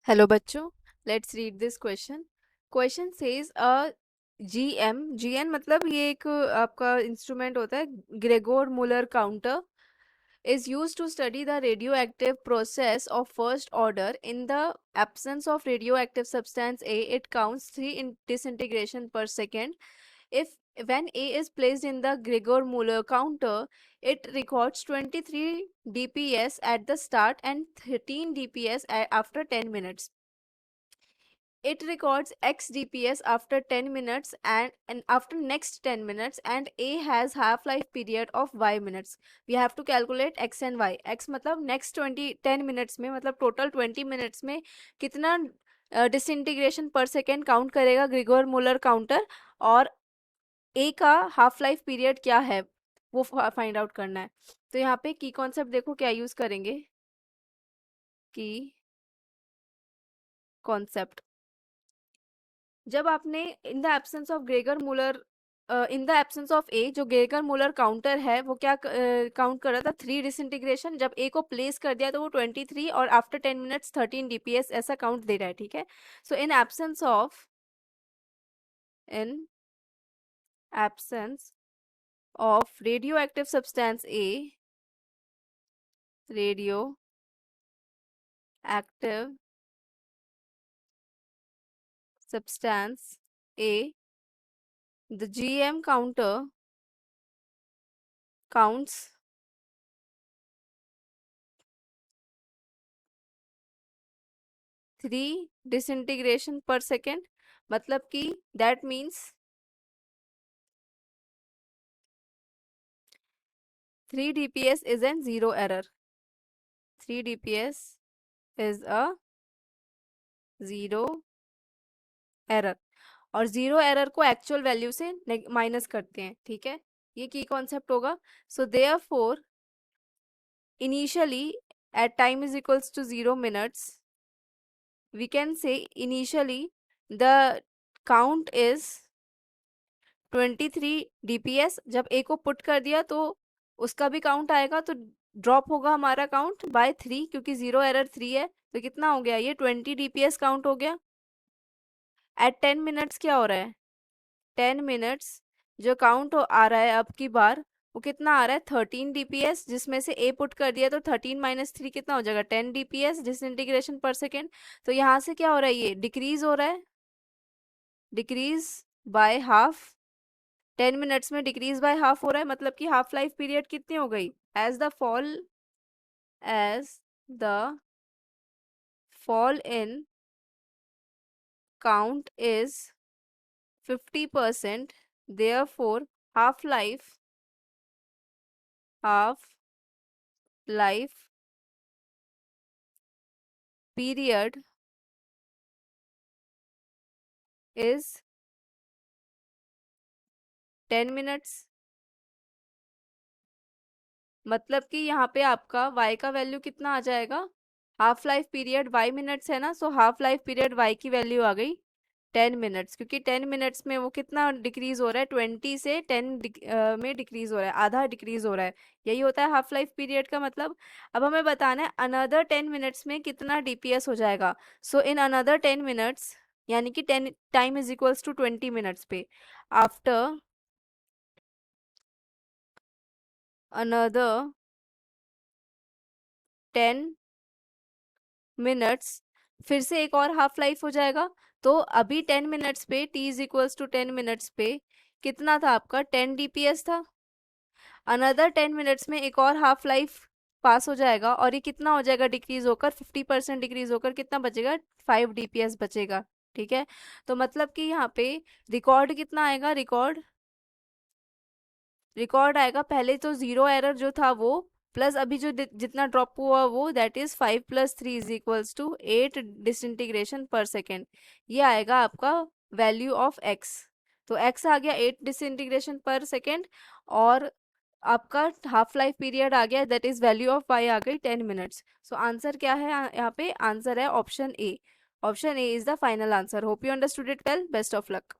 Hello बच्चों, let's read this question. Question says a GN मतलब ये एक आपका इंस्ट्रूमेंट होता है, ग्रेगोर Muller counter is used to study the radioactive process of first order. In the absence of radioactive substance A, it counts 3 disintegration per second. If when A is placed in the Gregor Muller counter, it records 23 dps at the start and 13 dps after 10 minutes. It records x dps after 10 minutes and after next 10 minutes, and A has half life period of y minutes. We have to calculate x and y. x मतलब next 10 minutes में, मतलब total 20 minutes में कितना disintegration per second count करेगा Grigor Muller counter, और A का half life period क्या है वो फाइंड आउट करना है। तो यहाँ पे की कॉन्सेप्ट देखो क्या यूज करेंगे। की कॉन्सेप्ट, जब आपने in the absence of Gregor Muller, in the absence of A, जो ग्रेगर मूलर काउंटर है वो क्या काउंट कर रहा था, 3 डिसइंटीग्रेशन। जब ए को प्लेस कर दिया तो वो 23 और आफ्टर 10 मिनट्स 13 डीपीएस ऐसा काउंट दे रहा है। ठीक है, so in absence of radio active substance A, radio active substance A, the GM counter counts 3 disintegration per second। मतलब कि that means 3 dps is an zero error। 3 dps is a zero error, और zero error को actual value से minus करते हैं। ठीक है, ये की कॉन्सेप्ट होगा। So therefore initially at time is equals to 0 minutes, we can say initially the count is 23 dps। जब ए को पुट कर दिया तो उसका भी काउंट आएगा, तो ड्रॉप होगा हमारा काउंट बाय 3, क्योंकि जीरो एरर 3 है। तो कितना हो गया, ये 20 dps काउंट हो गया। एट 10 मिनट्स क्या हो रहा है, 10 मिनट्स जो काउंट आ रहा है अब की बार, वो कितना आ रहा है 13 dps, जिसमें से ए पुट कर दिया तो 13 माइनस 3 कितना हो जाएगा 10 dps डिसइंटीग्रेशन पर सेकेंड। तो यहाँ से क्या हो रहा है, ये डिक्रीज हो रहा है, डिक्रीज बाय हाफ। 10 मिनट्स में डिक्रीज बाय हाफ हो रहा है, मतलब कि हाफ लाइफ पीरियड कितनी हो गई, as the fall in count is 50%, therefore half life period is 10 minutes. मतलब कि यहाँ पे आपका y का वैल्यू कितना आ जाएगा, half life period y minutes है ना, so half life period y की वैल्यू आ गई 10 मिनट्स, क्योंकि 10 मिनट्स में वो कितना डिक्रीज हो रहा है, 20 से 10 में डिक्रीज हो रहा है, आधा डिक्रीज हो रहा है। यही होता है हाफ लाइफ पीरियड का मतलब। अब हमें बताना है अनदर 10 मिनट्स में कितना डीपीएस हो जाएगा। सो इन अनदर 10 मिनट्स, यानी कि 10 time is equals to 20 minutes पे, आफ्टर another 10 मिनट्स फिर से एक और हाफ लाइफ हो जाएगा। तो अभी 10 मिनट्स पे t is equals to 10 minutes पे कितना था आपका 10 dps था। अनदर 10 मिनट्स में एक और हाफ लाइफ पास हो जाएगा, और ये कितना हो जाएगा डिक्रीज होकर 50% डिक्रीज होकर कितना बचेगा 5 dps बचेगा। ठीक है, तो मतलब कि यहाँ पे रिकॉर्ड कितना आएगा, रिकॉर्ड आएगा पहले तो जीरो एरर जो था वो, प्लस अभी जो जितना ड्रॉप हुआ वो, that is 5 + 3 is equals to 8 disintegration per second. ये आएगा आपका वैल्यू ऑफ एक्स। तो एक्स आ गया 8 डिसइंटीग्रेशन पर सेकेंड, और आपका हाफ लाइफ पीरियड आ गया, that is value of Y आ गई 10 मिनट्स। सो आंसर क्या है यहाँ पे, आंसर है option A. Option A is the final answer. Hope you understood it well, best of luck.